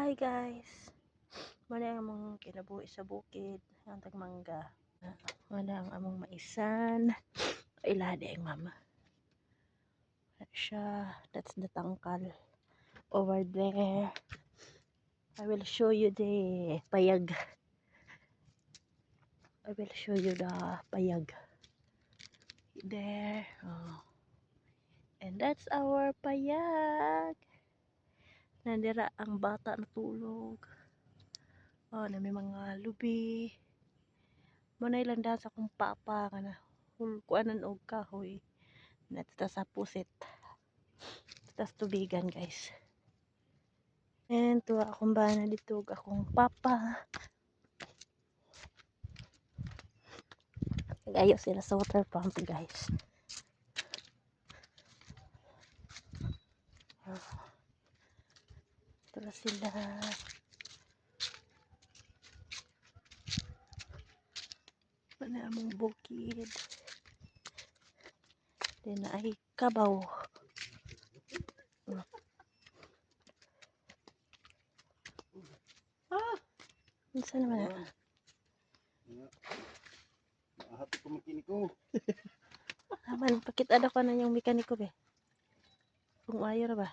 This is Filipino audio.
Hi guys, mana ang among kinabuhi sa bukid ang tagmangga. Mana ang among maisan ilade ang mama siya. That's the tangkal over there. I will show you the payag. I will show you the payag there. And that's our payag. Nandira ang bata natulog. Na may mga lubi. Muna ilandan sa kong papa ka na kuanan og kahoy. Natata sa pusit. Tas tubigan guys. And tuwa akong bana dito akong papa. Nag-ayo sila sa water pump guys. Ito sila. Mana among bukid. Then ay kabaw. Unsa naman na? Hati ko mekaniko. Aman, pakita ko na yung mekaniko be. Kung ayo ra ba?